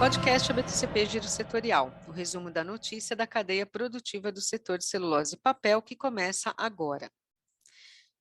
Podcast ABTCP Giro Setorial, o resumo da notícia da cadeia produtiva do setor de celulose e papel que começa agora.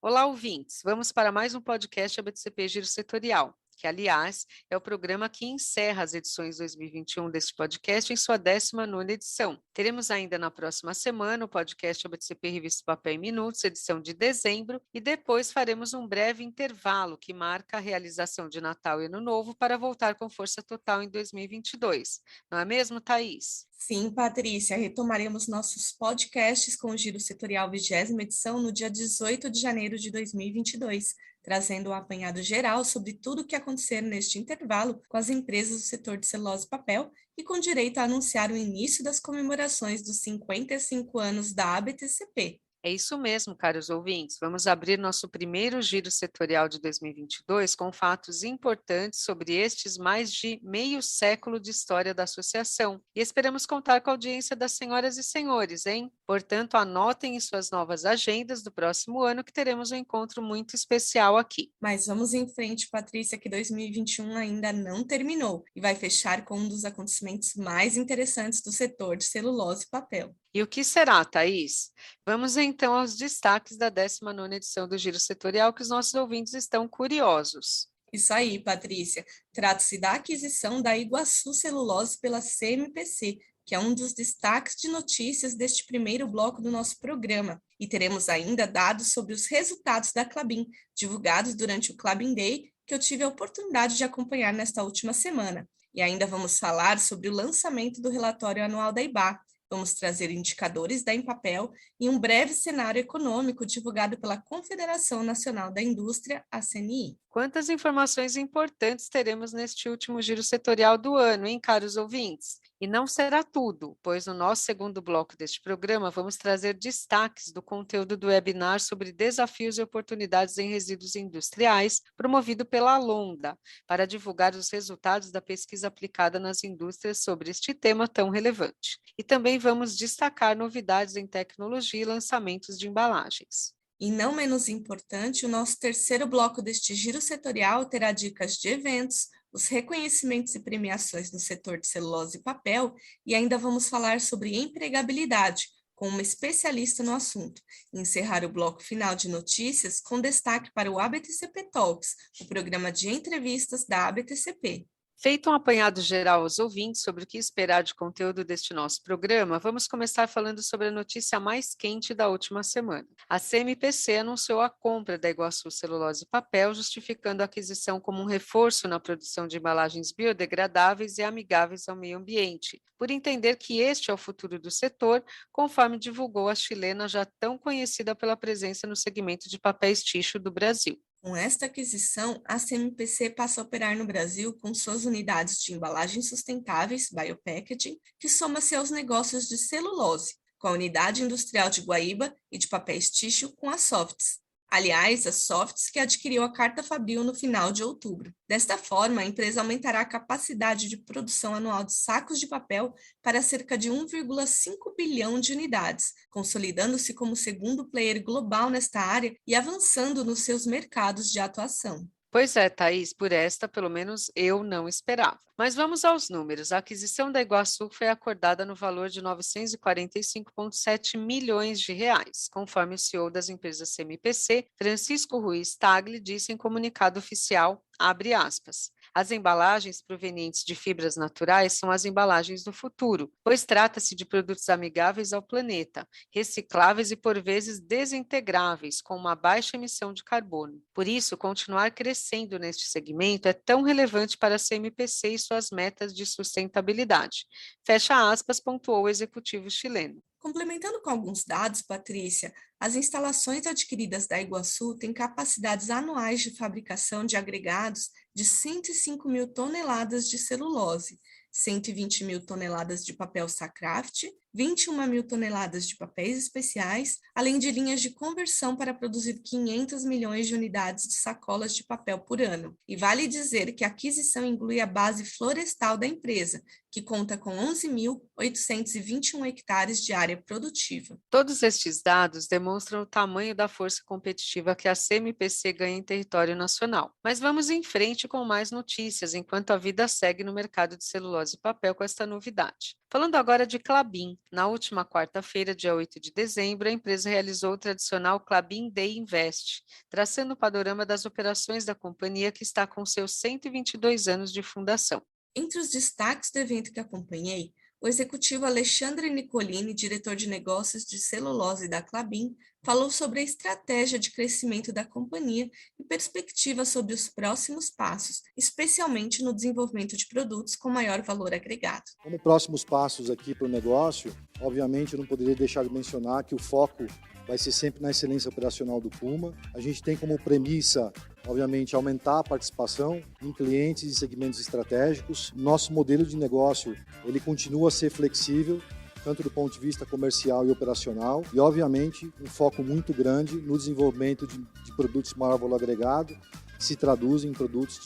Olá, ouvintes! Vamos para mais um podcast ABTCP Giro Setorial, que, aliás, é o programa que encerra as edições 2021 deste podcast em sua 19ª edição. Teremos ainda na próxima semana o podcast ABTCP Revista Papel em Minutos, edição de dezembro, e depois faremos um breve intervalo que marca a realização de Natal e Ano Novo para voltar com força total em 2022. Não é mesmo, Thaís? Sim, Patrícia, retomaremos nossos podcasts com o Giro Setorial 20ª edição no dia 18 de janeiro de 2022, trazendo um apanhado geral sobre tudo o que acontecer neste intervalo com as empresas do setor de celulose e papel e com direito a anunciar o início das comemorações dos 55 anos da ABTCP. É isso mesmo, caros ouvintes. Vamos abrir nosso primeiro giro setorial de 2022 com fatos importantes sobre estes mais de meio século de história da associação. E esperamos contar com a audiência das senhoras e senhores, hein? Portanto, anotem em suas novas agendas do próximo ano que teremos um encontro muito especial aqui. Mas vamos em frente, Patrícia, que 2021 ainda não terminou e vai fechar com um dos acontecimentos mais interessantes do setor de celulose e papel. E o que será, Thaís? Vamos então aos destaques da 19ª edição do Giro Setorial, que os nossos ouvintes estão curiosos. Isso aí, Patrícia. Trata-se da aquisição da Iguaçu Celulose pela CMPC, que é um dos destaques de notícias deste primeiro bloco do nosso programa. E teremos ainda dados sobre os resultados da Klabin, divulgados durante o Klabin Day, que eu tive a oportunidade de acompanhar nesta última semana. E ainda vamos falar sobre o lançamento do relatório anual da IBÁ. Vamos trazer indicadores da Empapel e um breve cenário econômico divulgado pela Confederação Nacional da Indústria, a CNI. Quantas informações importantes teremos neste último giro setorial do ano, hein, caros ouvintes? E não será tudo, pois no nosso segundo bloco deste programa vamos trazer destaques do conteúdo do webinar sobre desafios e oportunidades em resíduos industriais, promovido pela Alonda, para divulgar os resultados da pesquisa aplicada nas indústrias sobre este tema tão relevante. E também vamos destacar novidades em tecnologia e lançamentos de embalagens. E não menos importante, o nosso terceiro bloco deste giro setorial terá dicas de eventos, os reconhecimentos e premiações no setor de celulose e papel, e ainda vamos falar sobre empregabilidade, com uma especialista no assunto. E encerrar o bloco final de notícias com destaque para o ABTCP Talks, o programa de entrevistas da ABTCP. Feito um apanhado geral aos ouvintes sobre o que esperar de conteúdo deste nosso programa, vamos começar falando sobre a notícia mais quente da última semana. A CMPC anunciou a compra da Iguaçu Celulose e Papel, justificando a aquisição como um reforço na produção de embalagens biodegradáveis e amigáveis ao meio ambiente, por entender que este é o futuro do setor, conforme divulgou a chilena já tão conhecida pela presença no segmento de papéis ticho do Brasil. Com esta aquisição, a CMPC passa a operar no Brasil com suas unidades de embalagens sustentáveis, biopackaging, que soma-se aos negócios de celulose, com a unidade industrial de Guaíba e de papéis tixo com a Softs. Aliás, a Softs que adquiriu a Carta Fabril no final de outubro. Desta forma, a empresa aumentará a capacidade de produção anual de sacos de papel para cerca de 1,5 bilhão de unidades, consolidando-se como segundo player global nesta área e avançando nos seus mercados de atuação. Pois é, Thaís, por esta, pelo menos eu não esperava. Mas vamos aos números. A aquisição da Iguaçu foi acordada no valor de 945,7 milhões de reais, conforme o CEO das empresas CMPC, Francisco Ruiz Tagli, disse em comunicado oficial, abre aspas. As embalagens provenientes de fibras naturais são as embalagens do futuro, pois trata-se de produtos amigáveis ao planeta, recicláveis e por vezes desintegráveis, com uma baixa emissão de carbono. Por isso, continuar crescendo neste segmento é tão relevante para a CMPC e suas metas de sustentabilidade. Fecha aspas, pontuou o executivo chileno. Complementando com alguns dados, Patrícia, as instalações adquiridas da Iguaçu têm capacidades anuais de fabricação de agregados de 105 mil toneladas de celulose, 120 mil toneladas de papel Sacraft, 21 mil toneladas de papéis especiais, além de linhas de conversão para produzir 500 milhões de unidades de sacolas de papel por ano. E vale dizer que a aquisição inclui a base florestal da empresa, que conta com 11.821 hectares de área produtiva. Todos estes dados demonstram o tamanho da força competitiva que a CMPC ganha em território nacional. Mas vamos em frente com mais notícias, enquanto a vida segue no mercado de celulose e papel com esta novidade. Falando agora de Klabin, na última quarta-feira, dia 8 de dezembro, a empresa realizou o tradicional Klabin Day Invest, traçando o panorama das operações da companhia que está com seus 122 anos de fundação. Entre os destaques do evento que acompanhei, o executivo Alexandre Nicolini, diretor de negócios de celulose da Klabin, falou sobre a estratégia de crescimento da companhia e perspectivas sobre os próximos passos, especialmente no desenvolvimento de produtos com maior valor agregado. Como próximos passos aqui para o negócio, obviamente eu não poderia deixar de mencionar que o foco vai ser sempre na excelência operacional do Puma. A gente tem como premissa, obviamente, aumentar a participação em clientes e segmentos estratégicos. Nosso modelo de negócio, ele continua a ser flexível, tanto do ponto de vista comercial e operacional, e, obviamente, um foco muito grande no desenvolvimento de produtos de maior valor agregado, que se traduzem em produtos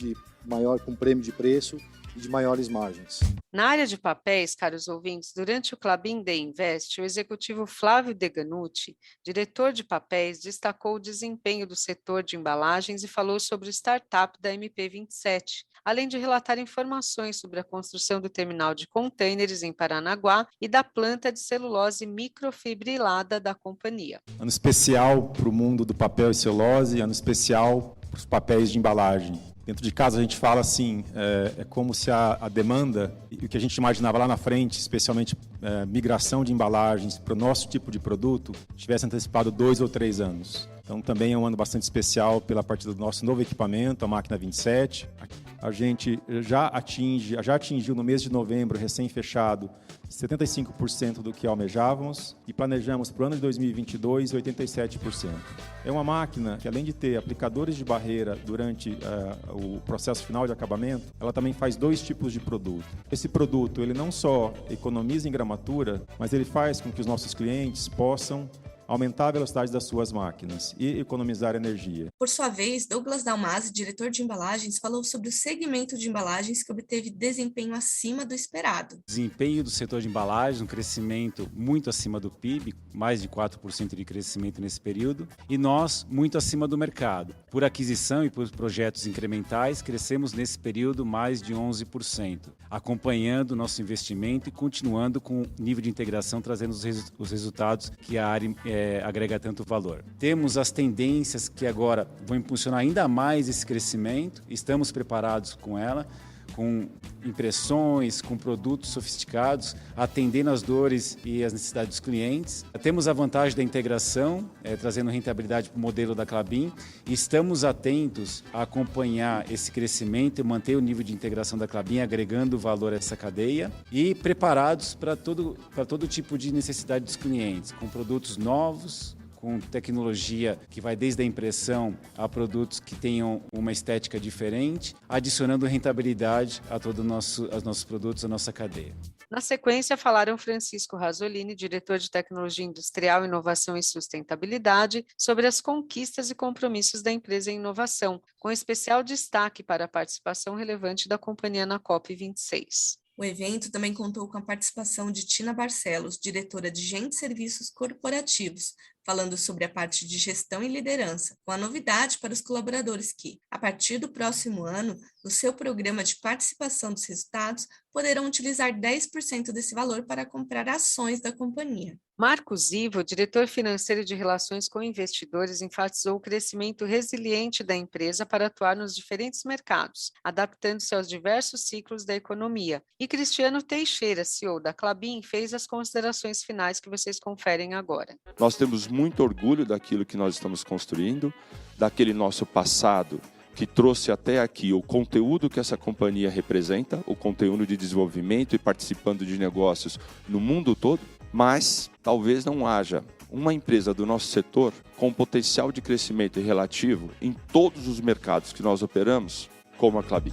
com prêmio de preço e de maiores margens. Na área de papéis, caros ouvintes, durante o Klabin Day Invest, o executivo Flávio Deganutti, diretor de papéis, destacou o desempenho do setor de embalagens e falou sobre o startup da MP27, além de relatar informações sobre a construção do terminal de contêineres em Paranaguá e da planta de celulose microfibrilada da companhia. Ano especial para o mundo do papel e celulose, ano especial para os papéis de embalagem. Dentro de casa a gente fala assim, é como se a demanda e o que a gente imaginava lá na frente, especialmente migração de embalagens para o nosso tipo de produto, tivesse antecipado 2 ou 3 anos. Então também é um ano bastante especial pela parte do nosso novo equipamento, a máquina 27. A gente já atingiu no mês de novembro, recém-fechado, 75% do que almejávamos e planejamos para o ano de 2022 87%. É uma máquina que, além de ter aplicadores de barreira durante o processo final de acabamento, ela também faz 2 tipos de produto. Esse produto ele não só economiza em gramatura, mas ele faz com que os nossos clientes possam aumentar a velocidade das suas máquinas e economizar energia. Por sua vez, Douglas Dalmasi, diretor de embalagens, falou sobre o segmento de embalagens que obteve desempenho acima do esperado. Desempenho do setor de embalagens, um crescimento muito acima do PIB, mais de 4% de crescimento nesse período, e nós muito acima do mercado. Por aquisição e por projetos incrementais, crescemos nesse período mais de 11%, acompanhando o nosso investimento e continuando com o nível de integração, trazendo os resultados que a área agrega tanto valor. Temos as tendências que agora vão impulsionar ainda mais esse crescimento, estamos preparados com ela, com impressões, com produtos sofisticados, atendendo às dores e às necessidades dos clientes. Temos a vantagem da integração, trazendo rentabilidade para o modelo da Klabin, e estamos atentos a acompanhar esse crescimento e manter o nível de integração da Klabin, agregando valor a essa cadeia, e preparados para todo tipo de necessidade dos clientes, com produtos novos, com tecnologia que vai desde a impressão a produtos que tenham uma estética diferente, adicionando rentabilidade a todos os nossos produtos, a nossa cadeia. Na sequência, falaram Francisco Rasolini, diretor de Tecnologia Industrial, Inovação e Sustentabilidade, sobre as conquistas e compromissos da empresa em inovação, com especial destaque para a participação relevante da companhia na COP26. O evento também contou com a participação de Tina Barcelos, diretora de Gente Serviços Corporativos, falando sobre a parte de gestão e liderança, com a novidade para os colaboradores que, a partir do próximo ano, no seu programa de participação dos resultados, poderão utilizar 10% desse valor para comprar ações da companhia. Marcos Ivo, diretor financeiro de Relações com Investidores, enfatizou o crescimento resiliente da empresa para atuar nos diferentes mercados, adaptando-se aos diversos ciclos da economia. E Cristiano Teixeira, CEO da Klabin, fez as considerações finais que vocês conferem agora. Nós temos muito orgulho daquilo que nós estamos construindo, daquele nosso passado que trouxe até aqui o conteúdo que essa companhia representa, o conteúdo de desenvolvimento e participando de negócios no mundo todo, mas talvez não haja uma empresa do nosso setor com potencial de crescimento relativo em todos os mercados que nós operamos, como a Klabin.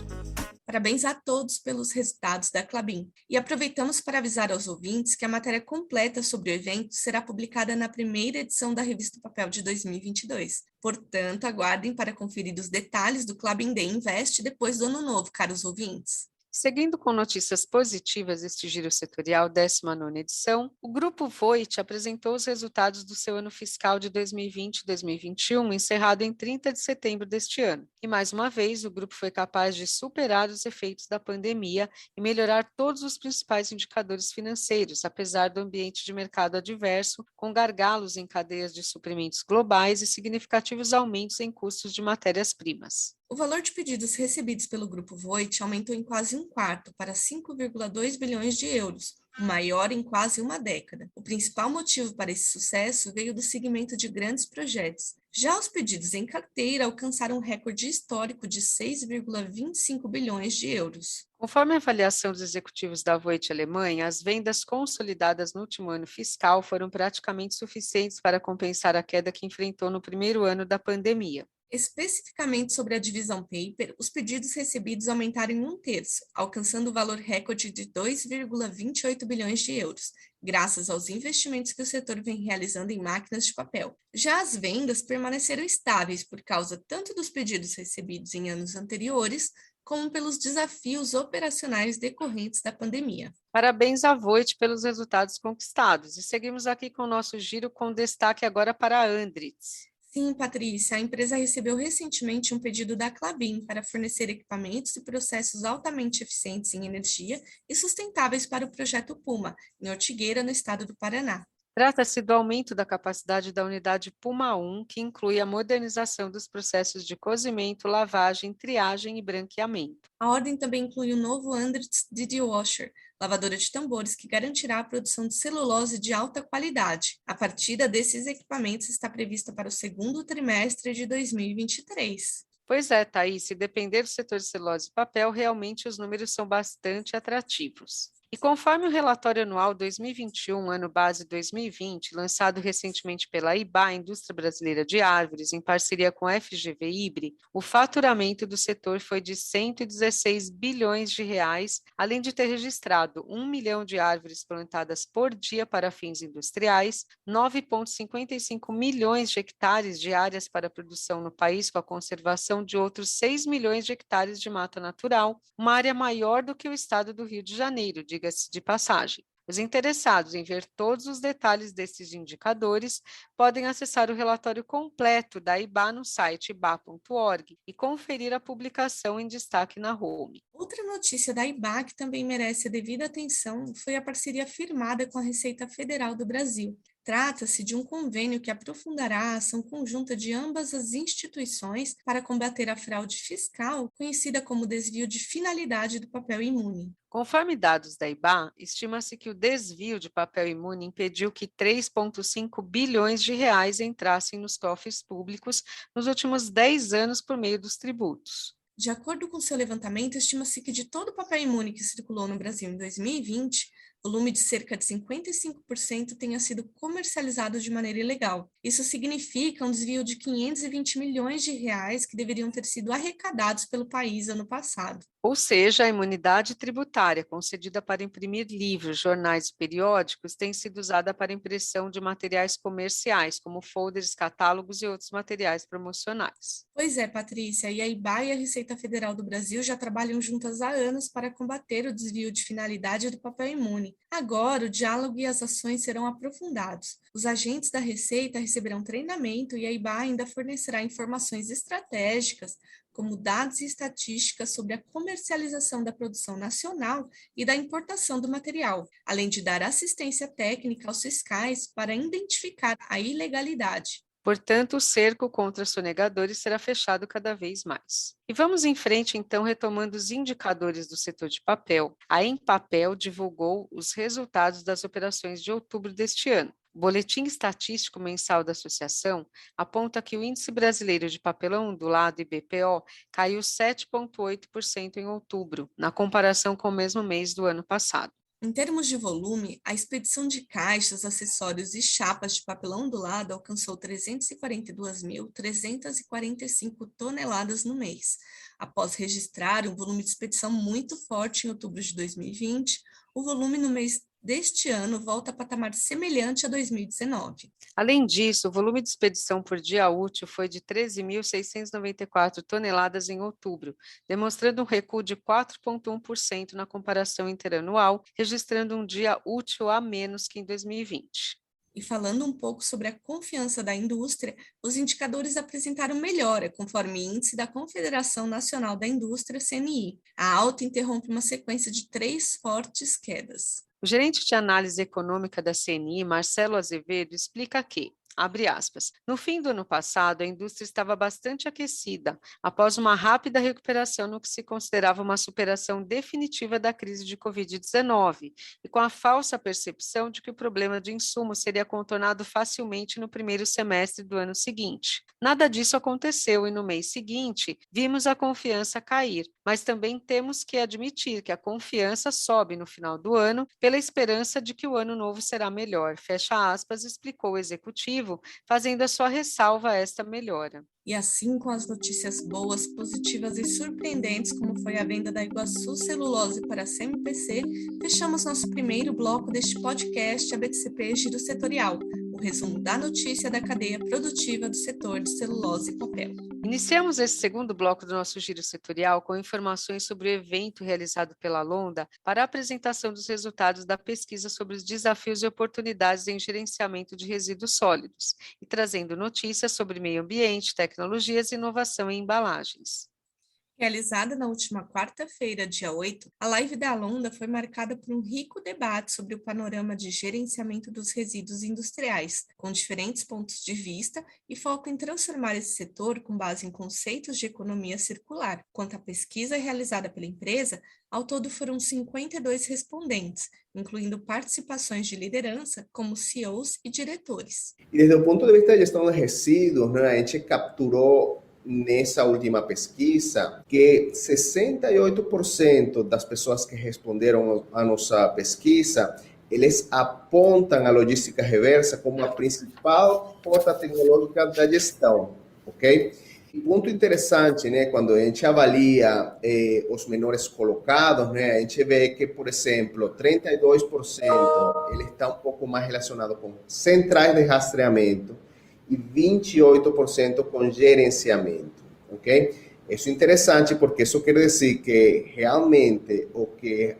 Parabéns a todos pelos resultados da Klabin. E aproveitamos para avisar aos ouvintes que a matéria completa sobre o evento será publicada na primeira edição da Revista Papel de 2022. Portanto, aguardem para conferir os detalhes do Klabin Day Invest depois do Ano Novo, caros ouvintes. Seguindo com notícias positivas deste giro setorial, 19ª edição, o Grupo Voit apresentou os resultados do seu ano fiscal de 2020-2021, encerrado em 30 de setembro deste ano. E, mais uma vez, o grupo foi capaz de superar os efeitos da pandemia e melhorar todos os principais indicadores financeiros, apesar do ambiente de mercado adverso, com gargalos em cadeias de suprimentos globais e significativos aumentos em custos de matérias-primas. O valor de pedidos recebidos pelo Grupo Voit aumentou em quase um quarto, para 5,2 bilhões de euros, o maior em quase uma década. O principal motivo para esse sucesso veio do segmento de grandes projetos. Já os pedidos em carteira alcançaram um recorde histórico de 6,25 bilhões de euros. Conforme a avaliação dos executivos da Voit Alemanha, as vendas consolidadas no último ano fiscal foram praticamente suficientes para compensar a queda que enfrentou no primeiro ano da pandemia. Especificamente sobre a divisão Paper, os pedidos recebidos aumentaram em um terço, alcançando o valor recorde de 2,28 bilhões de euros, graças aos investimentos que o setor vem realizando em máquinas de papel. Já as vendas permaneceram estáveis por causa tanto dos pedidos recebidos em anos anteriores, como pelos desafios operacionais decorrentes da pandemia. Parabéns à Voit pelos resultados conquistados. E seguimos aqui com o nosso giro com destaque agora para a Andritz. Sim, Patrícia, a empresa recebeu recentemente um pedido da Klabin para fornecer equipamentos e processos altamente eficientes em energia e sustentáveis para o projeto Puma, em Ortigueira, no estado do Paraná. Trata-se do aumento da capacidade da unidade Puma 1, que inclui a modernização dos processos de cozimento, lavagem, triagem e branqueamento. A ordem também inclui o novo Andritz DD Washer, lavadora de tambores que garantirá a produção de celulose de alta qualidade. A partida desses equipamentos está prevista para o segundo trimestre de 2023. Pois é, Thaís, se depender do setor de celulose e papel, realmente os números são bastante atrativos. E conforme o relatório anual 2021, ano base 2020, lançado recentemente pela IBA, Indústria Brasileira de Árvores, em parceria com a FGV Ibre, o faturamento do setor foi de 116 bilhões de reais, além de ter registrado 1 milhão de árvores plantadas por dia para fins industriais, 9,55 milhões de hectares de áreas para produção no país, com a conservação de outros 6 milhões de hectares de mata natural, uma área maior do que o estado do Rio de Janeiro, diga-se de passagem. Os interessados em ver todos os detalhes desses indicadores podem acessar o relatório completo da IBA no site iba.org e conferir a publicação em destaque na home. Outra notícia da IBA que também merece a devida atenção foi a parceria firmada com a Receita Federal do Brasil. Trata-se de um convênio que aprofundará a ação conjunta de ambas as instituições para combater a fraude fiscal, conhecida como desvio de finalidade do papel imune. Conforme dados da IBA, estima-se que o desvio de papel imune impediu que 3,5 bilhões de reais entrassem nos cofres públicos nos últimos 10 anos por meio dos tributos. De acordo com seu levantamento, estima-se que de todo o papel imune que circulou no Brasil em 2020, volume de cerca de 55% tenha sido comercializado de maneira ilegal. Isso significa um desvio de 520 milhões de reais que deveriam ter sido arrecadados pelo país ano passado. Ou seja, a imunidade tributária concedida para imprimir livros, jornais e periódicos tem sido usada para impressão de materiais comerciais, como folders, catálogos e outros materiais promocionais. Pois é, Patrícia, e a IBA e a Receita Federal do Brasil já trabalham juntas há anos para combater o desvio de finalidade do papel imune. Agora, o diálogo e as ações serão aprofundados. Os agentes da Receita receberão treinamento e a IBA ainda fornecerá informações estratégicas, como dados e estatísticas sobre a comercialização da produção nacional e da importação do material, além de dar assistência técnica aos fiscais para identificar a ilegalidade. Portanto, o cerco contra sonegadores será fechado cada vez mais. E vamos em frente, então, retomando os indicadores do setor de papel. A Empapel divulgou os resultados das operações de outubro deste ano. O Boletim Estatístico Mensal da Associação aponta que o Índice Brasileiro de Papelão Ondulado, IBPO, caiu 7,8% em outubro, na comparação com o mesmo mês do ano passado. Em termos de volume, a expedição de caixas, acessórios e chapas de papelão ondulado alcançou 342.345 toneladas no mês. Após registrar um volume de expedição muito forte em outubro de 2020, o volume no mês deste ano volta a patamar semelhante a 2019. Além disso, o volume de expedição por dia útil foi de 13.694 toneladas em outubro, demonstrando um recuo de 4,1% na comparação interanual, registrando um dia útil a menos que em 2020. E falando um pouco sobre a confiança da indústria, os indicadores apresentaram melhora, conforme índice da Confederação Nacional da Indústria, CNI. A alta interrompe uma sequência de 3 fortes quedas. O gerente de análise econômica da CNI, Marcelo Azevedo, explica que, abre aspas, no fim do ano passado, a indústria estava bastante aquecida, após uma rápida recuperação no que se considerava uma superação definitiva da crise de Covid-19, e com a falsa percepção de que o problema de insumo seria contornado facilmente no primeiro semestre do ano seguinte. Nada disso aconteceu e no mês seguinte, vimos a confiança cair, mas também temos que admitir que a confiança sobe no final do ano pela esperança de que o ano novo será melhor, fecha aspas, explicou o executivo, fazendo a sua ressalva a esta melhora. E assim, com as notícias boas, positivas e surpreendentes, como foi a venda da Iguaçu Celulose para a CMPC, fechamos nosso primeiro bloco deste podcast ABTCP Giro Setorial, o resumo da notícia da cadeia produtiva do setor de celulose e papel. Iniciamos esse segundo bloco do nosso giro setorial com informações sobre o evento realizado pela Londa para a apresentação dos resultados da pesquisa sobre os desafios e oportunidades em gerenciamento de resíduos sólidos e trazendo notícias sobre meio ambiente, tecnologias e inovação em embalagens. Realizada na última quarta-feira, dia 8, a live da Londa foi marcada por um rico debate sobre o panorama de gerenciamento dos resíduos industriais, com diferentes pontos de vista e foco em transformar esse setor com base em conceitos de economia circular. Quanto à pesquisa realizada pela empresa, ao todo foram 52 respondentes, incluindo participações de liderança, como CEOs e diretores. E desde o ponto de vista da gestão de resíduos, a gente capturou nessa última pesquisa que 68% das pessoas que responderam à nossa pesquisa, eles apontam a logística reversa como a principal porta tecnológica da gestão, ok? E ponto interessante, né, quando a gente avalia os menores colocados, né, a gente vê que, por exemplo, 32% ele está um pouco mais relacionado com centrais de rastreamento, e 28% com gerenciamento, ok? Isso é interessante porque isso quer dizer que realmente o que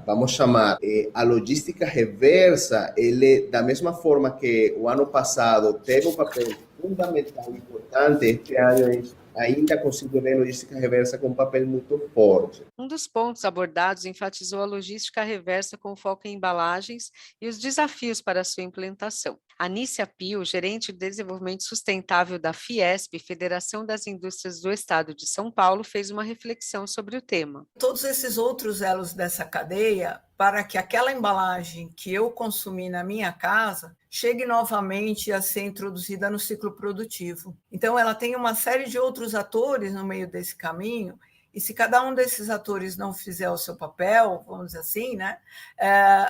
vamos chamar a logística reversa, ele, da mesma forma que o ano passado teve um papel fundamental e importante, este ano a gente ainda consigo ver a logística reversa com um papel muito forte. Um dos pontos abordados enfatizou a logística reversa com foco em embalagens e os desafios para a sua implementação. Anícia Pio, gerente de desenvolvimento sustentável da Fiesp, Federação das Indústrias do Estado de São Paulo, fez uma reflexão sobre o tema. Todos esses outros elos dessa cadeia, para que aquela embalagem que eu consumi na minha casa chegue novamente a ser introduzida no ciclo produtivo. Então, ela tem uma série de outros atores no meio desse caminho, e se cada um desses atores não fizer o seu papel, vamos dizer assim, né,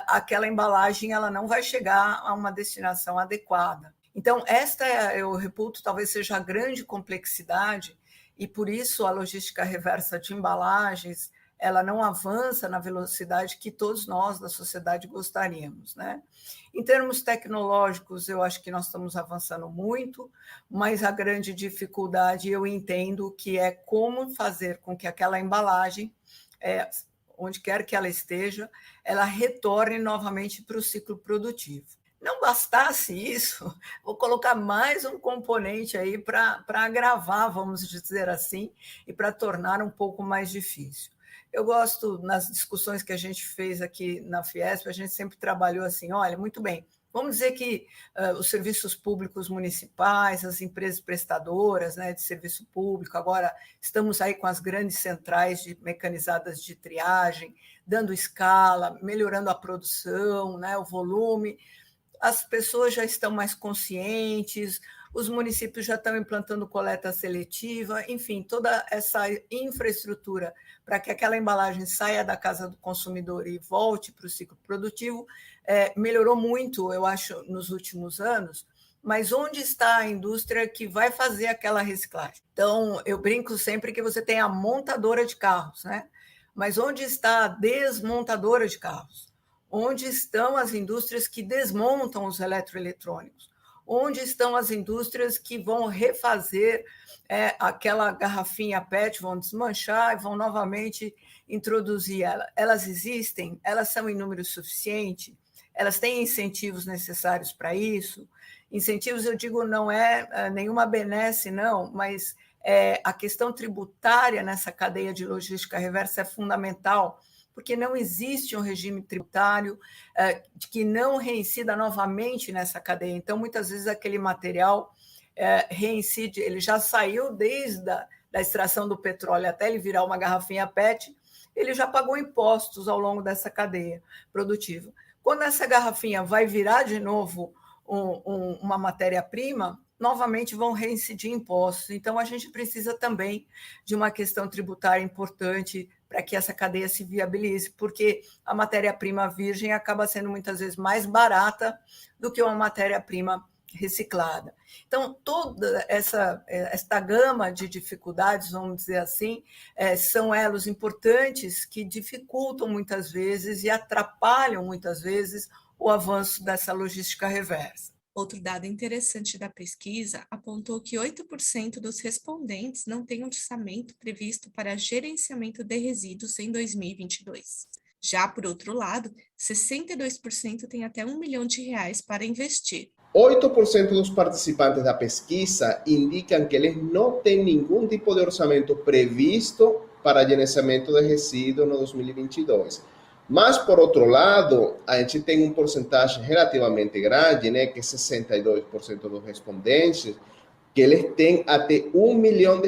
aquela embalagem ela não vai chegar a uma destinação adequada. Então, esta, eu reputo, talvez seja a grande complexidade, e por isso a logística reversa de embalagens ela não avança na velocidade que todos nós da sociedade gostaríamos, né? Em termos tecnológicos, eu acho que nós estamos avançando muito, mas a grande dificuldade, eu entendo, que é como fazer com que aquela embalagem, onde quer que ela esteja, ela retorne novamente para o ciclo produtivo. Não bastasse isso, vou colocar mais um componente aí para agravar, vamos dizer assim, e para tornar um pouco mais difícil. Eu gosto, nas discussões que a gente fez aqui na Fiesp, a gente sempre trabalhou assim, olha, muito bem, vamos dizer que os serviços públicos municipais, as empresas prestadoras, né, de serviço público, agora estamos aí com as grandes centrais mecanizadas de triagem, dando escala, melhorando a produção, né, o volume, as pessoas já estão mais conscientes, os municípios já estão implantando coleta seletiva, enfim, toda essa infraestrutura para que aquela embalagem saia da casa do consumidor e volte para o ciclo produtivo, melhorou muito, eu acho, nos últimos anos. Mas onde está a indústria que vai fazer aquela reciclagem? Então, eu brinco sempre que você tem a montadora de carros, né? Mas onde está a desmontadora de carros? Onde estão as indústrias que desmontam os eletroeletrônicos? Onde estão as indústrias que vão refazer aquela garrafinha PET, vão desmanchar e vão novamente introduzir ela? Elas existem? Elas são em número suficiente? Elas têm incentivos necessários para isso? Incentivos, eu digo, não é nenhuma benesse, não, mas a questão tributária nessa cadeia de logística reversa é fundamental, porque não existe um regime tributário que não reincida novamente nessa cadeia. Então, muitas vezes, aquele material reincide, ele já saiu desde a extração do petróleo até ele virar uma garrafinha PET, ele já pagou impostos ao longo dessa cadeia produtiva. Quando essa garrafinha vai virar de novo uma matéria-prima, novamente vão reincidir impostos. Então, a gente precisa também de uma questão tributária importante para que essa cadeia se viabilize, porque a matéria-prima virgem acaba sendo muitas vezes mais barata do que uma matéria-prima reciclada. Então, toda esta gama de dificuldades, vamos dizer assim, são elos importantes que dificultam muitas vezes e atrapalham muitas vezes o avanço dessa logística reversa. Outro dado interessante da pesquisa apontou que 8% dos respondentes não têm orçamento previsto para gerenciamento de resíduos em 2022. Já, por outro lado, 62% têm até R$1 milhão para investir. 8% dos participantes da pesquisa indicam que eles não têm nenhum tipo de orçamento previsto para gerenciamento de resíduos no 2022. Mas, por outro lado, a gente tem um porcentagem relativamente grande, né, que é 62% dos respondentes, que eles têm até R$1 milhão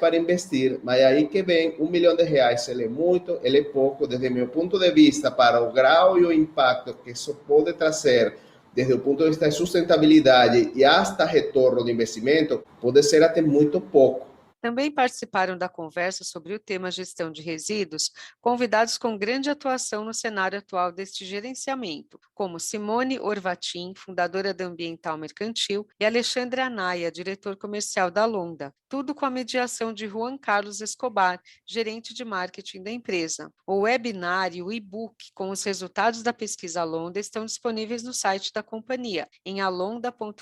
para investir. Mas aí que vem, R$1 milhão, ele é muito, ele é pouco, desde meu ponto de vista, para o grau e o impacto que isso pode trazer, desde o ponto de vista de sustentabilidade e hasta retorno de investimento, pode ser até muito pouco. Também participaram da conversa sobre o tema gestão de resíduos convidados com grande atuação no cenário atual deste gerenciamento, como Simone Orvatin, fundadora da Ambiental Mercantil, e Alexandre Anaia, diretor comercial da Londa, tudo com a mediação de Juan Carlos Escobar, gerente de marketing da empresa. O webinar e o e-book com os resultados da pesquisa Londa estão disponíveis no site da companhia, em alonda.com.br,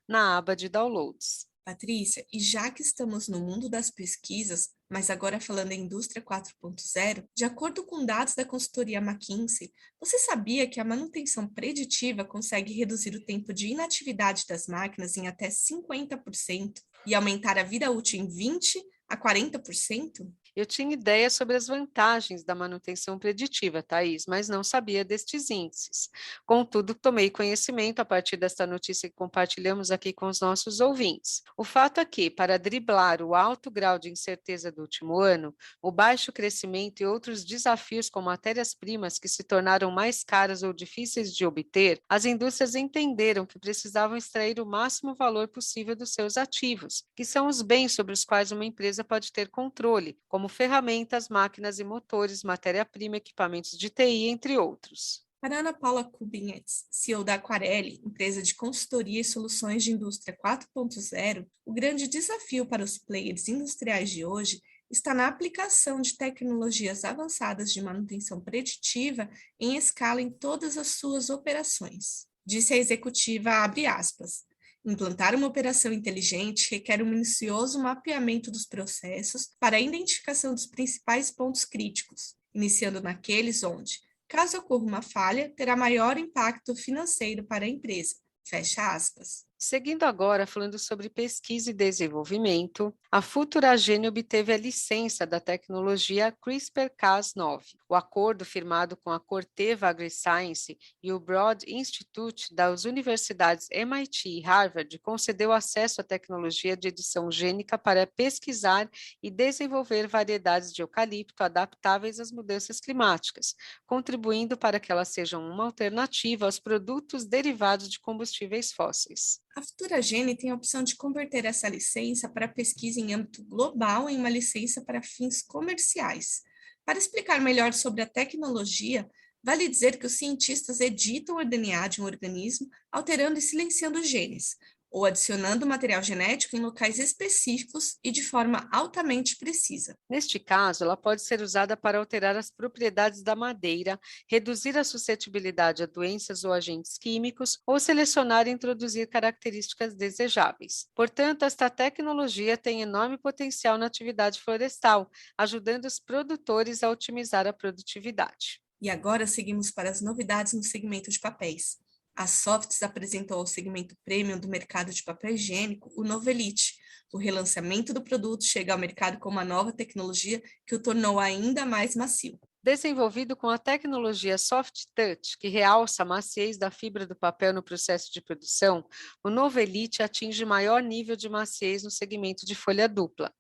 na aba de downloads. Patrícia, e já que estamos no mundo das pesquisas, mas agora falando em indústria 4.0, de acordo com dados da consultoria McKinsey, você sabia que a manutenção preditiva consegue reduzir o tempo de inatividade das máquinas em até 50% e aumentar a vida útil em 20% a 40%? Eu tinha ideia sobre as vantagens da manutenção preditiva, Thaís, mas não sabia destes índices. Contudo, tomei conhecimento a partir desta notícia que compartilhamos aqui com os nossos ouvintes. O fato é que, para driblar o alto grau de incerteza do último ano, o baixo crescimento e outros desafios com matérias-primas que se tornaram mais caras ou difíceis de obter, as indústrias entenderam que precisavam extrair o máximo valor possível dos seus ativos, que são os bens sobre os quais uma empresa pode ter controle, como ferramentas, máquinas e motores, matéria-prima, equipamentos de TI, entre outros. Para Ana Paula Kubinetz, CEO da Aquarelli, empresa de consultoria e soluções de indústria 4.0, o grande desafio para os players industriais de hoje está na aplicação de tecnologias avançadas de manutenção preditiva em escala em todas as suas operações. Disse a executiva, abre aspas, implantar uma operação inteligente requer um minucioso mapeamento dos processos para a identificação dos principais pontos críticos, iniciando naqueles onde, caso ocorra uma falha, terá maior impacto financeiro para a empresa. Fecha aspas. Seguindo agora, falando sobre pesquisa e desenvolvimento, a Futuragene obteve a licença da tecnologia CRISPR-Cas9. O acordo firmado com a Corteva AgriScience e o Broad Institute das universidades MIT e Harvard concedeu acesso à tecnologia de edição gênica para pesquisar e desenvolver variedades de eucalipto adaptáveis às mudanças climáticas, contribuindo para que elas sejam uma alternativa aos produtos derivados de combustíveis fósseis. A Futuragene tem a opção de converter essa licença para pesquisa em âmbito global em uma licença para fins comerciais. Para explicar melhor sobre a tecnologia, vale dizer que os cientistas editam o DNA de um organismo, alterando e silenciando os genes, ou adicionando material genético em locais específicos e de forma altamente precisa. Neste caso, ela pode ser usada para alterar as propriedades da madeira, reduzir a suscetibilidade a doenças ou agentes químicos, ou selecionar e introduzir características desejáveis. Portanto, esta tecnologia tem enorme potencial na atividade florestal, ajudando os produtores a otimizar a produtividade. E agora seguimos para as novidades no segmento de papéis. A Softs apresentou ao segmento premium do mercado de papel higiênico o Novelite. O relançamento do produto chega ao mercado com uma nova tecnologia que o tornou ainda mais macio. Desenvolvido com a tecnologia Soft Touch, que realça a maciez da fibra do papel no processo de produção, o Novelite atinge maior nível de maciez no segmento de folha dupla.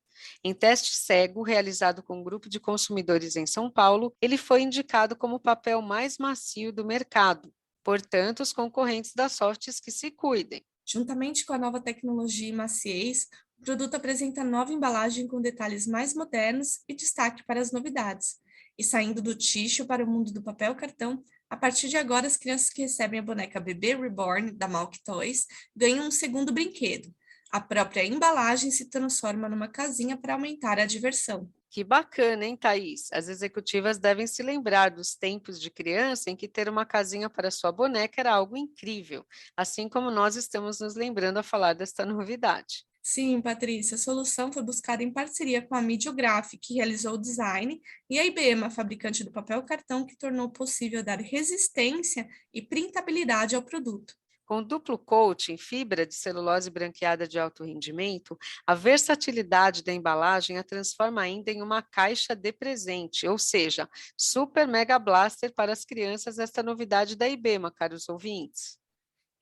Em teste cego, realizado com um grupo de consumidores em São Paulo, ele foi indicado como o papel mais macio do mercado. Portanto, os concorrentes da Softs que se cuidem. Juntamente com a nova tecnologia e maciez, o produto apresenta nova embalagem com detalhes mais modernos e destaque para as novidades. E saindo do tixo para o mundo do papel cartão, a partir de agora as crianças que recebem a boneca Bebê Reborn da Malk Toys ganham um segundo brinquedo. A própria embalagem se transforma numa casinha para aumentar a diversão. Que bacana, hein, Thaís? As executivas devem se lembrar dos tempos de criança em que ter uma casinha para sua boneca era algo incrível, assim como nós estamos nos lembrando a falar desta novidade. Sim, Patrícia, a solução foi buscada em parceria com a Mediograph, que realizou o design, e a IBM, a fabricante do papel cartão, que tornou possível dar resistência e printabilidade ao produto. Com duplo coating, fibra de celulose branqueada de alto rendimento, a versatilidade da embalagem a transforma ainda em uma caixa de presente, ou seja, super mega blaster para as crianças, esta novidade da IBEMA, caros ouvintes.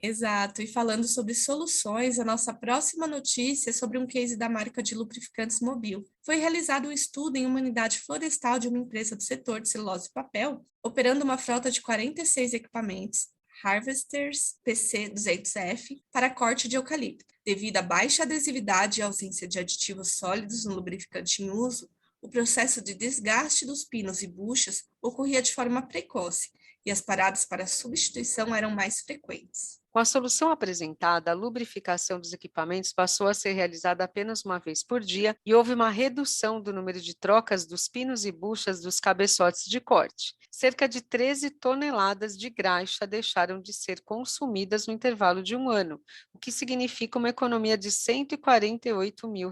Exato, e falando sobre soluções, a nossa próxima notícia é sobre um case da marca de lubrificantes Mobil. Foi realizado um estudo em uma unidade florestal de uma empresa do setor de celulose e papel, operando uma frota de 46 equipamentos Harvesters PC200F para corte de eucalipto. Devido à baixa adesividade e ausência de aditivos sólidos no lubrificante em uso, o processo de desgaste dos pinos e buchas ocorria de forma precoce e as paradas para substituição eram mais frequentes. Com a solução apresentada, a lubrificação dos equipamentos passou a ser realizada apenas uma vez por dia e houve uma redução do número de trocas dos pinos e buchas dos cabeçotes de corte. Cerca de 13 toneladas de graxa deixaram de ser consumidas no intervalo de um ano, o que significa uma economia de R$ 148 mil.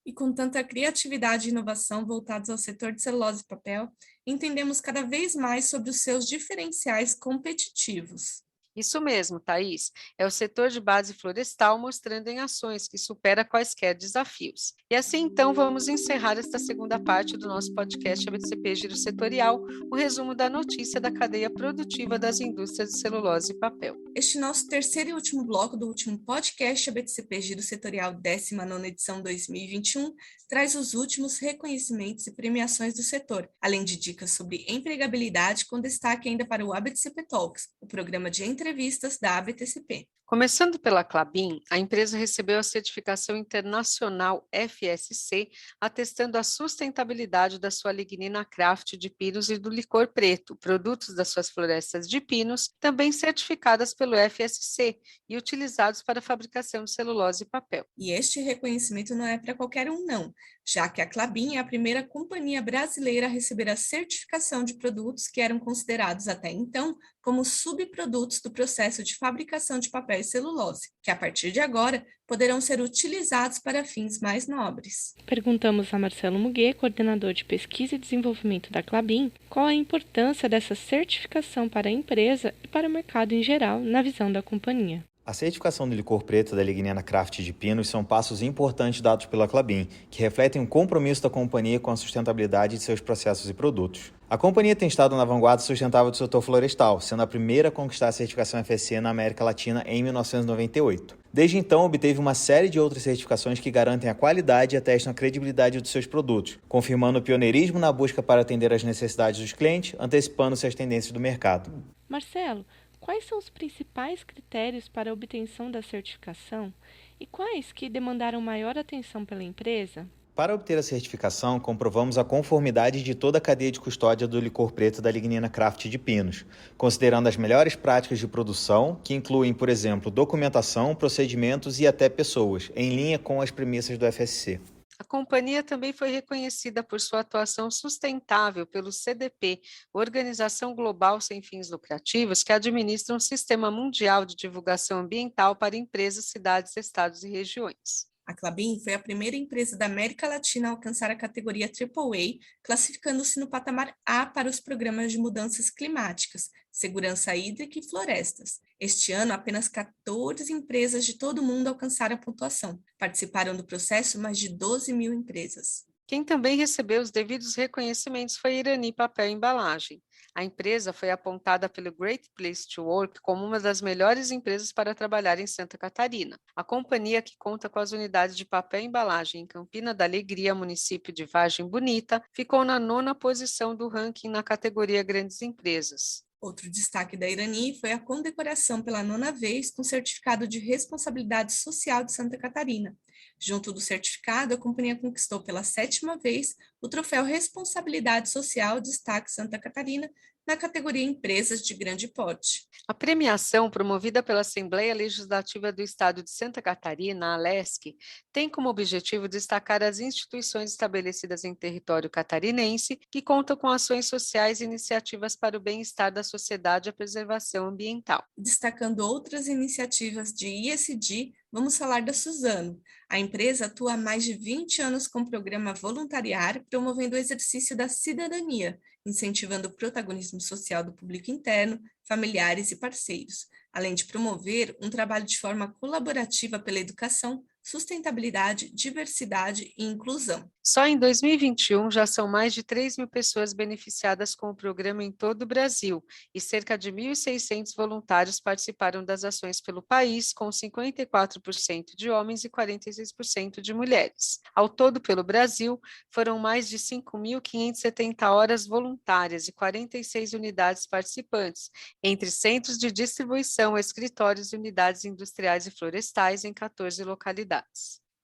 E com tanta criatividade e inovação voltados ao setor de celulose e papel, entendemos cada vez mais sobre os seus diferenciais competitivos. Isso mesmo, Thaís. É o setor de base florestal mostrando em ações que supera quaisquer desafios. E assim, então, vamos encerrar esta segunda parte do nosso podcast ABTCP Giro Setorial, o resumo da notícia da cadeia produtiva das indústrias de celulose e papel. Este nosso terceiro e último bloco do último podcast ABTCP Giro Setorial 19ª edição 2021 traz os últimos reconhecimentos e premiações do setor, além de dicas sobre empregabilidade com destaque ainda para o ABTCP Talks, o programa de entrevistas da ABTCP. Começando pela Klabin, a empresa recebeu a certificação internacional FSC, atestando a sustentabilidade da sua lignina craft de pinos e do licor preto, produtos das suas florestas de pinos, também certificadas pelo FSC e utilizados para a fabricação de celulose e papel. E este reconhecimento não é para qualquer um, não, já que a Klabin é a primeira companhia brasileira a receber a certificação de produtos que eram considerados até então como subprodutos do processo de fabricação de papel e celulose, que a partir de agora poderão ser utilizados para fins mais nobres. Perguntamos a Marcelo Muguet, coordenador de pesquisa e desenvolvimento da Klabin, qual a importância dessa certificação para a empresa e para o mercado em geral, na visão da companhia. A certificação do licor preto da lignina craft de pinos são passos importantes dados pela Klabin, que refletem o compromisso da companhia com a sustentabilidade de seus processos e produtos. A companhia tem estado na vanguarda sustentável do setor florestal, sendo a primeira a conquistar a certificação FSC na América Latina em 1998. Desde então, obteve uma série de outras certificações que garantem a qualidade e atestam a credibilidade dos seus produtos, confirmando o pioneirismo na busca para atender às necessidades dos clientes, antecipando-se às tendências do mercado. Marcelo, quais são os principais critérios para a obtenção da certificação e quais que demandaram maior atenção pela empresa? Para obter a certificação, comprovamos a conformidade de toda a cadeia de custódia do licor preto da Lignina Craft de Pinos, considerando as melhores práticas de produção, que incluem, por exemplo, documentação, procedimentos e até pessoas, em linha com as premissas do FSC. A companhia também foi reconhecida por sua atuação sustentável pelo CDP, Organização Global Sem Fins Lucrativos, que administra um sistema mundial de divulgação ambiental para empresas, cidades, estados e regiões. A Klabin foi a primeira empresa da América Latina a alcançar a categoria AAA, classificando-se no patamar A para os programas de mudanças climáticas, segurança hídrica e florestas. Este ano, apenas 14 empresas de todo o mundo alcançaram a pontuação. Participaram do processo mais de 12 mil empresas. Quem também recebeu os devidos reconhecimentos foi a Irani Papel e Embalagem. A empresa foi apontada pelo Great Place to Work como uma das melhores empresas para trabalhar em Santa Catarina. A companhia, que conta com as unidades de papel e embalagem em Campina da Alegria, município de Vargem Bonita, ficou na 9ª posição do ranking na categoria Grandes Empresas. Outro destaque da Irani foi a condecoração pela 9ª vez com o Certificado de Responsabilidade Social de Santa Catarina. Junto do certificado, a companhia conquistou pela 7ª vez o troféu Responsabilidade Social Destaque Santa Catarina na categoria Empresas de Grande Porte. A premiação, promovida pela Assembleia Legislativa do Estado de Santa Catarina, a ALESC, tem como objetivo destacar as instituições estabelecidas em território catarinense que contam com ações sociais e iniciativas para o bem-estar da sociedade e a preservação ambiental. Destacando outras iniciativas de ESG, vamos falar da Suzano. A empresa atua há mais de 20 anos com o programa voluntariar, promovendo o exercício da cidadania, incentivando o protagonismo social do público interno, familiares e parceiros, além de promover um trabalho de forma colaborativa pela educação, sustentabilidade, diversidade e inclusão. Só em 2021 já são mais de 3 mil pessoas beneficiadas com o programa em todo o Brasil e cerca de 1.600 voluntários participaram das ações pelo país, com 54% de homens e 46% de mulheres. Ao todo, pelo Brasil, foram mais de 5.570 horas voluntárias e 46 unidades participantes, entre centros de distribuição, escritórios e unidades industriais e florestais em 14 localidades.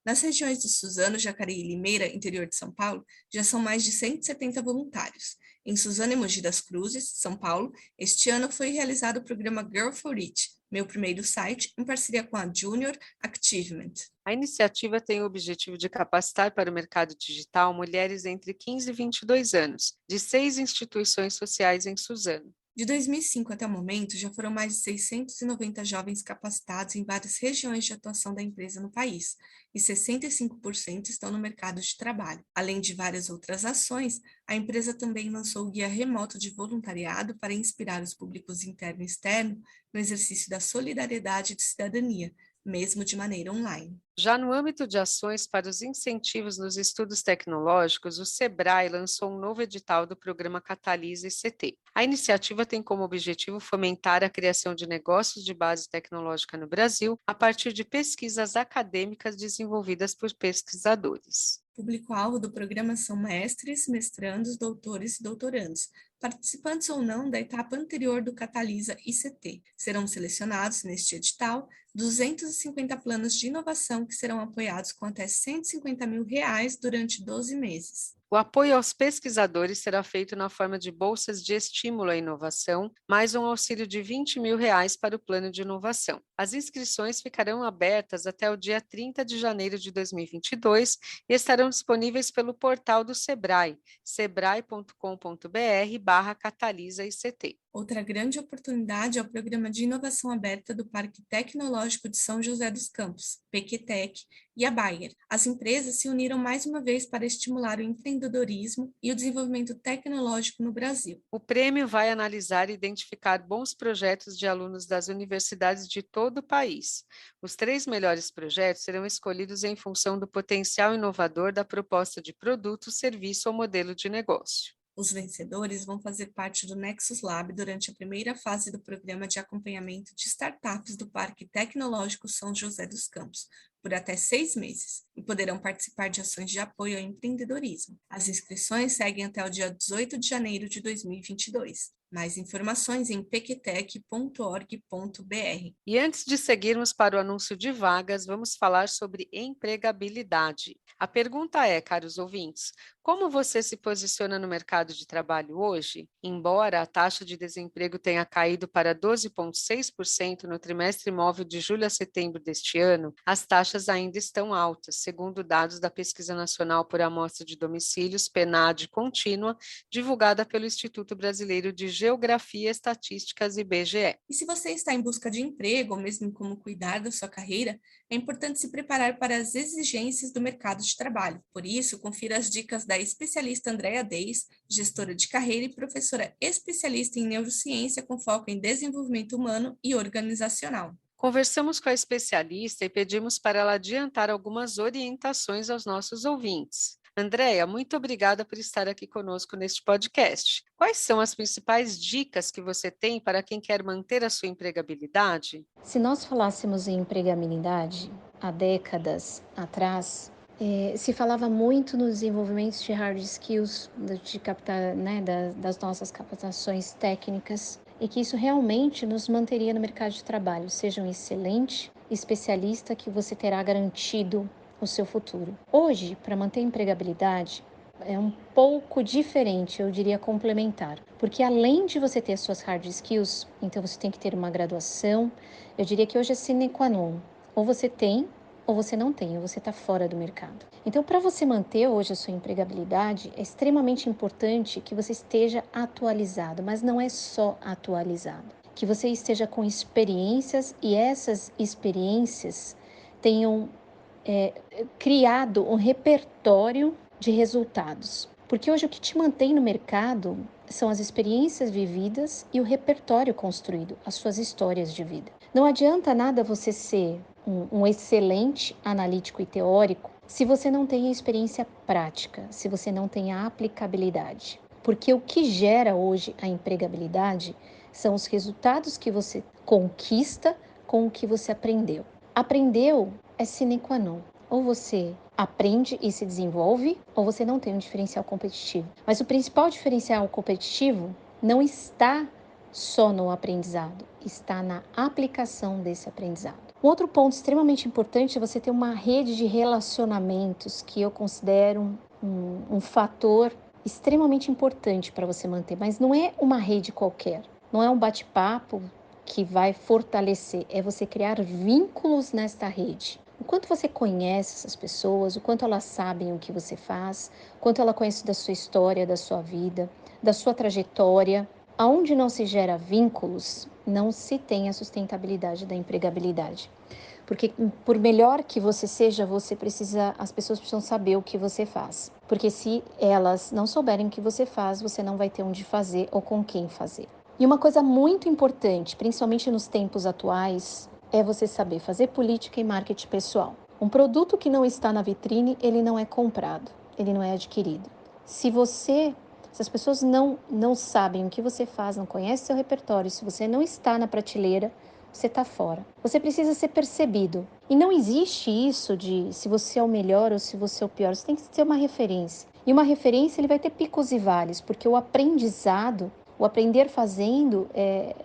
Nas regiões de Suzano, Jacareí e Limeira, interior de São Paulo, já são mais de 170 voluntários. Em Suzano e Mogi das Cruzes, São Paulo, este ano foi realizado o programa Girl for It, meu primeiro site, em parceria com a Junior Activement. A iniciativa tem o objetivo de capacitar para o mercado digital mulheres entre 15 e 22 anos, de 6 instituições sociais em Suzano. De 2005 até o momento, já foram mais de 690 jovens capacitados em várias regiões de atuação da empresa no país, e 65% estão no mercado de trabalho. Além de várias outras ações, a empresa também lançou o Guia Remoto de Voluntariado para inspirar os públicos interno e externo no exercício da solidariedade e de cidadania, mesmo de maneira online. Já no âmbito de ações para os incentivos nos estudos tecnológicos, o SEBRAE lançou um novo edital do programa Catalisa ICT. A iniciativa tem como objetivo fomentar a criação de negócios de base tecnológica no Brasil a partir de pesquisas acadêmicas desenvolvidas por pesquisadores. O público-alvo do programa são mestres, mestrandos, doutores e doutorandos, participantes ou não da etapa anterior do Catalisa ICT. Serão selecionados, neste edital, 250 planos de inovação que serão apoiados com até R$150 mil durante 12 meses. O apoio aos pesquisadores será feito na forma de bolsas de estímulo à inovação, mais um auxílio de R$20 mil para o plano de inovação. As inscrições ficarão abertas até o dia 30 de janeiro de 2022 e estarão disponíveis pelo portal do SEBRAE, sebrae.com.br/Catalisa-ICT. Outra grande oportunidade é o Programa de Inovação Aberta do Parque Tecnológico de São José dos Campos, PQTEC, e a Bayer. As empresas se uniram mais uma vez para estimular o empreendedorismo e o desenvolvimento tecnológico no Brasil. O prêmio vai analisar e identificar bons projetos de alunos das universidades de todo o país. Os 3 melhores projetos serão escolhidos em função do potencial inovador da proposta de produto, serviço ou modelo de negócio. Os vencedores vão fazer parte do Nexus Lab durante a primeira fase do programa de acompanhamento de startups do Parque Tecnológico São José dos Campos, por até 6 meses, e poderão participar de ações de apoio ao empreendedorismo. As inscrições seguem até o dia 18 de janeiro de 2022. Mais informações em pequitec.org.br. E antes de seguirmos para o anúncio de vagas, vamos falar sobre empregabilidade. A pergunta é, caros ouvintes, como você se posiciona no mercado de trabalho hoje? Embora a taxa de desemprego tenha caído para 12,6% no trimestre móvel de julho a setembro deste ano, as taxas ainda estão altas, segundo dados da Pesquisa Nacional por Amostra de Domicílios, PNAD contínua, divulgada pelo Instituto Brasileiro de Geografia, Estatísticas e IBGE. E se você está em busca de emprego ou mesmo como cuidar da sua carreira, é importante se preparar para as exigências do mercado de trabalho. Por isso, confira as dicas da especialista Andréa Deis, gestora de carreira e professora especialista em neurociência com foco em desenvolvimento humano e organizacional. Conversamos com a especialista e pedimos para ela adiantar algumas orientações aos nossos ouvintes. Andréa, muito obrigada por estar aqui conosco neste podcast. Quais são as principais dicas que você tem para quem quer manter a sua empregabilidade? Se nós falássemos em empregabilidade há décadas atrás, se falava muito nos desenvolvimentos de hard skills, de captar, das nossas capacitações técnicas, e que isso realmente nos manteria no mercado de trabalho. Seja um excelente especialista que você terá garantido o seu futuro. Hoje, para manter a empregabilidade, é um pouco diferente, eu diria complementar, porque além de você ter suas hard skills, então você tem que ter uma graduação, eu diria que hoje é sine qua non, ou você tem, ou você não tem, ou você está fora do mercado. Então, para você manter hoje a sua empregabilidade, é extremamente importante que você esteja atualizado, mas não é só atualizado, que você esteja com experiências e essas experiências tenham criado um repertório de resultados. Porque hoje o que te mantém no mercado são as experiências vividas e o repertório construído, as suas histórias de vida. Não adianta nada você ser um excelente analítico e teórico se você não tem a experiência prática, se você não tem a aplicabilidade. Porque o que gera hoje a empregabilidade são os resultados que você conquista com o que você aprendeu. Aprendeu é sine qua non. Ou você aprende e se desenvolve, ou você não tem um diferencial competitivo. Mas o principal diferencial competitivo não está só no aprendizado, está na aplicação desse aprendizado. Um outro ponto extremamente importante é você ter uma rede de relacionamentos, que eu considero um fator extremamente importante para você manter, mas não é uma rede qualquer, não é um bate-papo que vai fortalecer, é você criar vínculos nesta rede. O quanto você conhece essas pessoas, o quanto elas sabem o que você faz, o quanto ela conhece da sua história, da sua vida, da sua trajetória. Aonde não se gera vínculos, não se tem a sustentabilidade da empregabilidade. Porque por melhor que você seja, as pessoas precisam saber o que você faz. Porque se elas não souberem o que você faz, você não vai ter onde fazer ou com quem fazer. E uma coisa muito importante, principalmente nos tempos atuais, é você saber fazer política e marketing pessoal. Um produto que não está na vitrine, ele não é comprado, ele não é adquirido. Se as pessoas não sabem o que você faz, não conhecem seu repertório, se você não está na prateleira, você está fora. Você precisa ser percebido. E não existe isso de se você é o melhor ou se você é o pior. Você tem que ter uma referência. E uma referência ele vai ter picos e vales, porque o aprendizado, o aprender fazendo,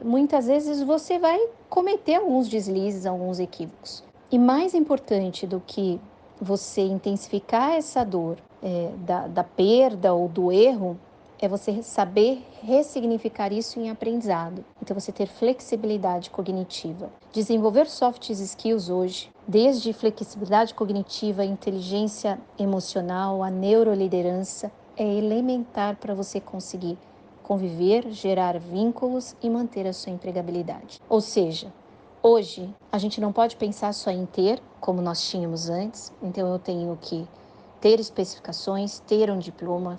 muitas vezes você vai cometer alguns deslizes, alguns equívocos. E mais importante do que você intensificar essa dor da perda ou do erro, é você saber ressignificar isso em aprendizado. Então, você ter flexibilidade cognitiva. Desenvolver soft skills hoje, desde flexibilidade cognitiva, inteligência emocional, a neuroliderança, é elementar para você conseguir conviver, gerar vínculos e manter a sua empregabilidade. Ou seja, hoje a gente não pode pensar só em ter, como nós tínhamos antes. Então, eu tenho que ter especificações, ter um diploma,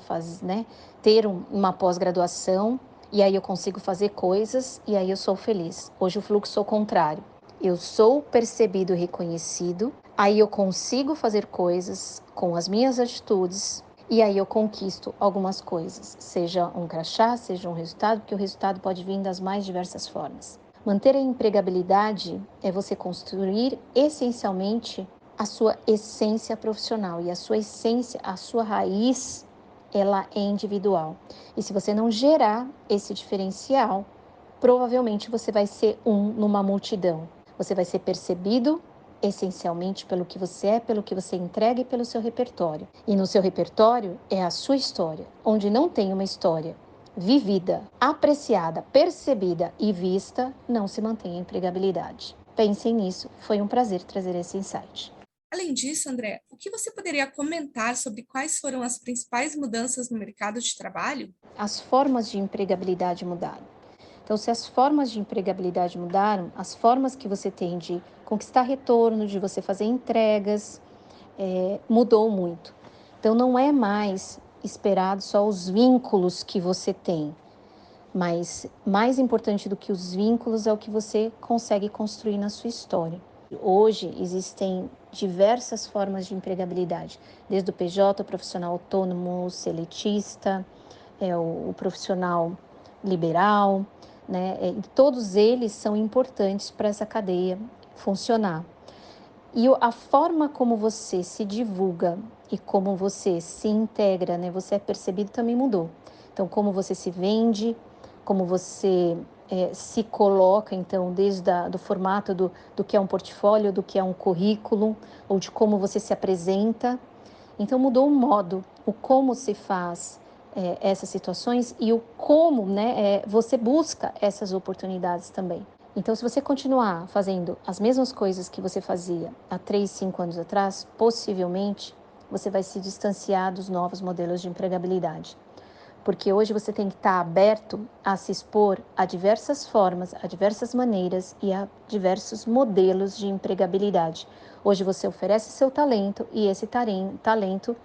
ter uma pós-graduação, e aí eu consigo fazer coisas, e aí eu sou feliz. Hoje o fluxo é o contrário. Eu sou percebido e reconhecido, aí eu consigo fazer coisas com as minhas atitudes, e aí eu conquisto algumas coisas, seja um crachá, seja um resultado, porque o resultado pode vir das mais diversas formas. Manter a empregabilidade é você construir essencialmente a sua essência profissional, e a sua essência, a sua raiz ela é individual. E se você não gerar esse diferencial, provavelmente você vai ser numa multidão. Você vai ser percebido essencialmente pelo que você é, pelo que você entrega e pelo seu repertório. E no seu repertório é a sua história. Onde não tem uma história vivida, apreciada, percebida e vista, não se mantém a empregabilidade. Pensem nisso, foi um prazer trazer esse insight. Além disso, André, o que você poderia comentar sobre quais foram as principais mudanças no mercado de trabalho? As formas de empregabilidade mudaram. Então, se as formas de empregabilidade mudaram, as formas que você tem de conquistar retorno, de você fazer entregas, mudou muito. Então, não é mais esperado só os vínculos que você tem, mas mais importante do que os vínculos é o que você consegue construir na sua história. Hoje existem diversas formas de empregabilidade, desde o PJ, o profissional autônomo, o seletista, o profissional liberal, né? E todos eles são importantes para essa cadeia funcionar. E a forma como você se divulga e como você se integra, né? Você é percebido também mudou. Então, como você se vende, como você se coloca, então, desde do formato do que é um portfólio, do que é um currículo, ou de como você se apresenta. Então, mudou o modo, o como se faz essas situações e o como, né, você busca essas oportunidades também. Então, se você continuar fazendo as mesmas coisas que você fazia há 3, 5 anos atrás, possivelmente você vai se distanciar dos novos modelos de empregabilidade. Porque hoje você tem que estar aberto a se expor a diversas formas, a diversas maneiras e a diversos modelos de empregabilidade. Hoje você oferece seu talento e esse talento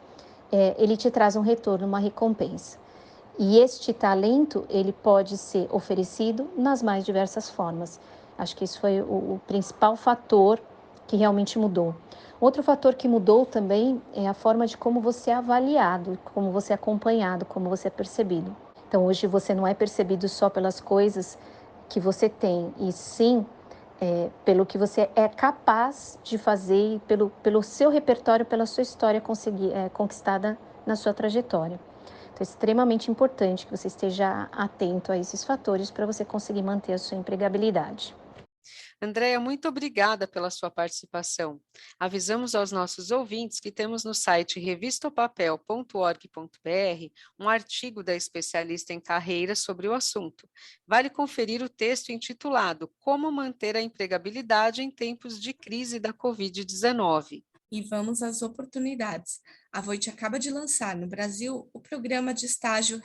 ele te traz um retorno, uma recompensa. E este talento, ele pode ser oferecido nas mais diversas formas. Acho que isso foi o principal fator que realmente mudou. Outro fator que mudou também é a forma de como você é avaliado, como você é acompanhado, como você é percebido. Então, hoje você não é percebido só pelas coisas que você tem, e sim pelo que você é capaz de fazer e pelo seu repertório, pela sua história conquistada na sua trajetória. Então, é extremamente importante que você esteja atento a esses fatores para você conseguir manter a sua empregabilidade. Andréia, muito obrigada pela sua participação. Avisamos aos nossos ouvintes que temos no site revistopapel.org.br um artigo da especialista em carreira sobre o assunto. Vale conferir o texto intitulado Como manter a empregabilidade em tempos de crise da Covid-19. E vamos às oportunidades. A Voit acaba de lançar no Brasil o programa de estágio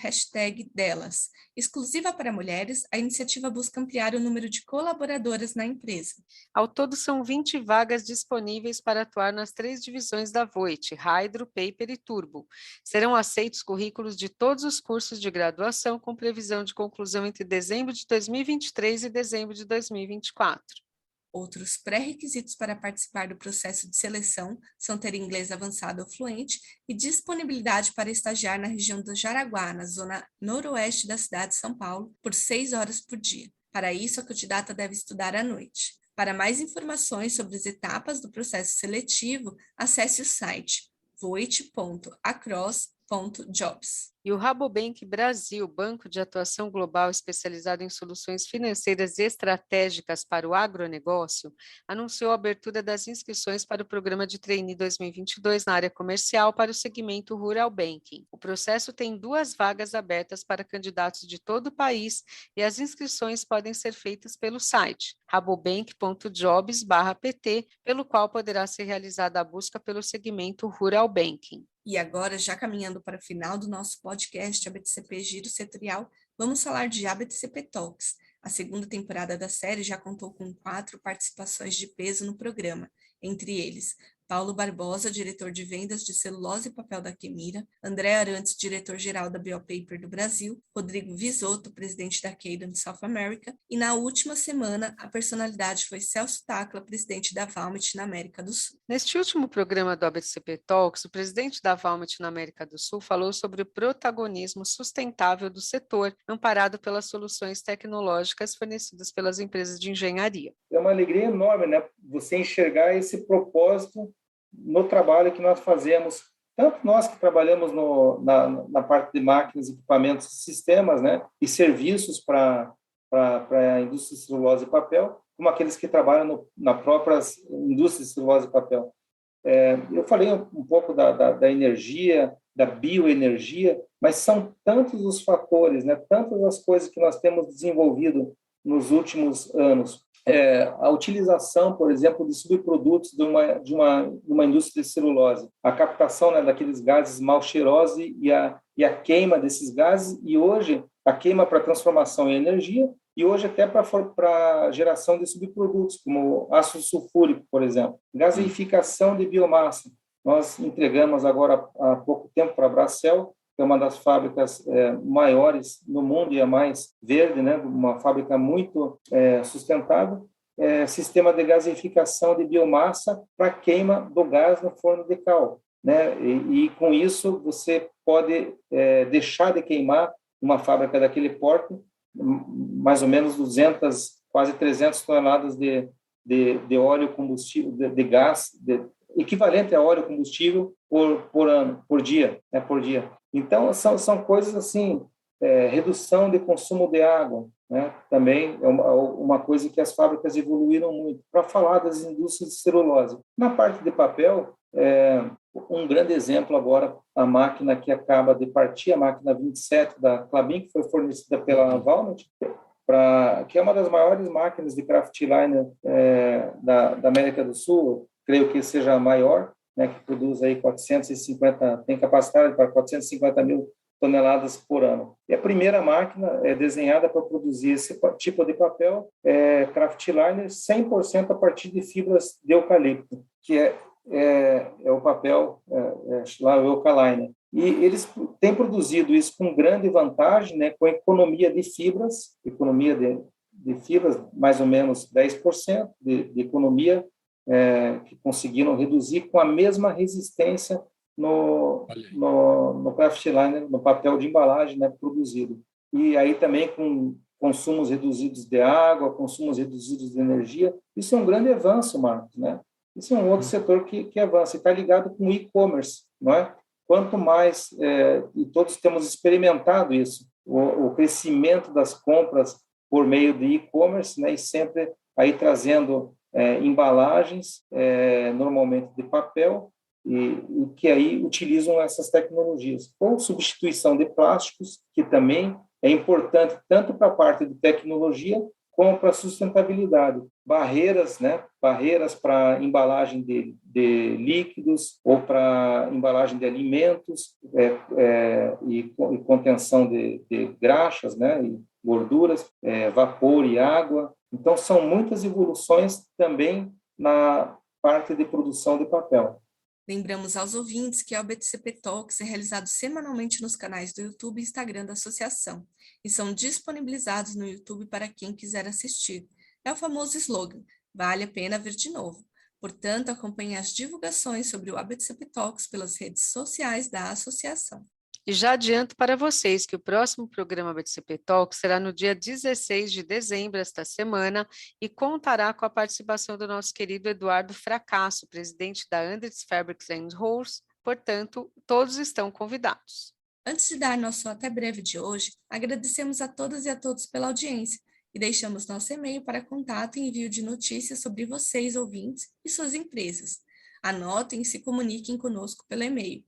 #delas. Exclusiva para mulheres, a iniciativa busca ampliar o número de colaboradoras na empresa. Ao todo, são 20 vagas disponíveis para atuar nas 3 divisões da Voit, Hydro, Paper e Turbo. Serão aceitos currículos de todos os cursos de graduação, com previsão de conclusão entre dezembro de 2023 e dezembro de 2024. Outros pré-requisitos para participar do processo de seleção são ter inglês avançado ou fluente e disponibilidade para estagiar na região do Jaraguá, na zona noroeste da cidade de São Paulo, por 6 horas por dia. Para isso, a candidata deve estudar à noite. Para mais informações sobre as etapas do processo seletivo, acesse o site voit.across.jobs. E o Rabobank Brasil, banco de atuação global especializado em soluções financeiras estratégicas para o agronegócio, anunciou a abertura das inscrições para o programa de trainee 2022 na área comercial para o segmento Rural Banking. O processo tem 2 vagas abertas para candidatos de todo o país e as inscrições podem ser feitas pelo site rabobank.jobs/pt, pelo qual poderá ser realizada a busca pelo segmento Rural Banking. E agora, já caminhando para o final do nosso podcast ABTCP Giro Setorial, vamos falar de ABTCP Talks. A segunda temporada da série já contou com 4 participações de peso no programa, entre eles Paulo Barbosa, diretor de vendas de celulose e papel da Quemira, André Arantes, diretor-geral da Biopaper do Brasil, Rodrigo Visoto, presidente da Cadent South America, e na última semana a personalidade foi Celso Tacla, presidente da Valmet na América do Sul. Neste último programa do ABTCP Talks, o presidente da Valmet na América do Sul falou sobre o protagonismo sustentável do setor, amparado pelas soluções tecnológicas fornecidas pelas empresas de engenharia. É uma alegria enorme, né? Você enxergar esse propósito no trabalho que nós fazemos tanto nós que trabalhamos na parte de máquinas, equipamentos, sistemas, né, e serviços para a indústria de celulose e papel, como aqueles que trabalham na própria indústria de celulose e papel. Eu falei um pouco da energia, da bioenergia, mas são tantos os fatores, né, tantas as coisas que nós temos desenvolvido nos últimos anos. A utilização, por exemplo, de subprodutos de uma indústria de celulose, a captação, né, daqueles gases mal cheirosos e a queima desses gases, e hoje a queima para transformação em energia, e hoje até para geração de subprodutos, como ácido sulfúrico, por exemplo. Gaseificação de biomassa. Nós entregamos agora há pouco tempo para a Bracell, que é uma das fábricas maiores no mundo e a mais verde, né? Uma fábrica muito sustentável, sistema de gaseificação de biomassa para queima do gás no forno de cal, né? E com isso você pode deixar de queimar uma fábrica daquele porte mais ou menos 200, quase 300 toneladas de óleo combustível, de gás, equivalente a óleo combustível por dia, né, por dia. Então, são coisas assim, redução de consumo de água, né, também é uma coisa que as fábricas evoluíram muito. Para falar das indústrias de celulose. Na parte de papel, um grande exemplo agora, a máquina que acaba de partir, a máquina 27 da Klabin, que foi fornecida pela Valmet, que é uma das maiores máquinas de kraftliner da América do Sul, creio que seja a maior, né, que produz aí 450, tem capacidade para 450 mil toneladas por ano. E a primeira máquina é desenhada para produzir esse tipo de papel, kraftliner 100% a partir de fibras de eucalipto, que é o papel lá, o Eucaliner. E eles têm produzido isso com grande vantagem, né, com economia de fibras, mais ou menos 10% de economia, que conseguiram reduzir com a mesma resistência no kraftliner, no papel de embalagem, né, produzido. E aí também com consumos reduzidos de água, consumos reduzidos de energia. Isso é um grande avanço, Marcos, né? Isso é um outro setor que avança, e está ligado com o e-commerce, não é? Quanto mais, e todos temos experimentado isso, o crescimento das compras por meio de e-commerce, né? E sempre aí trazendo embalagens, normalmente de papel, e que aí utilizam essas tecnologias. Ou substituição de plásticos, que também é importante tanto para a parte de tecnologia como para a sustentabilidade. Barreiras, né? Barreiras para embalagem de líquidos ou para embalagem de alimentos e contenção de graxas, né? E gorduras, vapor e água. Então, são muitas evoluções também na parte de produção de papel. Lembramos aos ouvintes que a BTCP Talks é realizado semanalmente nos canais do YouTube e Instagram da associação e são disponibilizados no YouTube para quem quiser assistir. É o famoso slogan, vale a pena ver de novo. Portanto, acompanhe as divulgações sobre o ABTCP Talks pelas redes sociais da associação. E já adianto para vocês que o próximo programa BTCP Talk será no dia 16 de dezembro, esta semana, e contará com a participação do nosso querido Eduardo Fracasso, presidente da Andritz Fabrics & Rolls. Portanto, todos estão convidados. Antes de dar nosso até breve de hoje, agradecemos a todas e a todos pela audiência e deixamos nosso e-mail para contato e envio de notícias sobre vocês, ouvintes, e suas empresas. Anotem e se comuniquem conosco pelo e-mail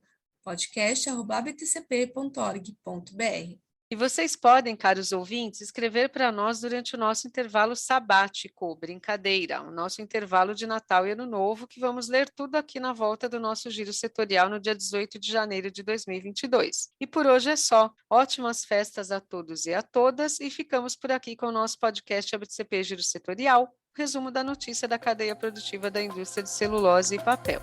podcast@abtcp.org.br. E vocês podem, caros ouvintes, escrever para nós durante o nosso intervalo sabático, brincadeira, o nosso intervalo de Natal e Ano Novo, que vamos ler tudo aqui na volta do nosso giro setorial no dia 18 de janeiro de 2022. E por hoje é só. Ótimas festas a todos e a todas, e ficamos por aqui com o nosso podcast ABTCP Giro Setorial, resumo da notícia da cadeia produtiva da indústria de celulose e papel.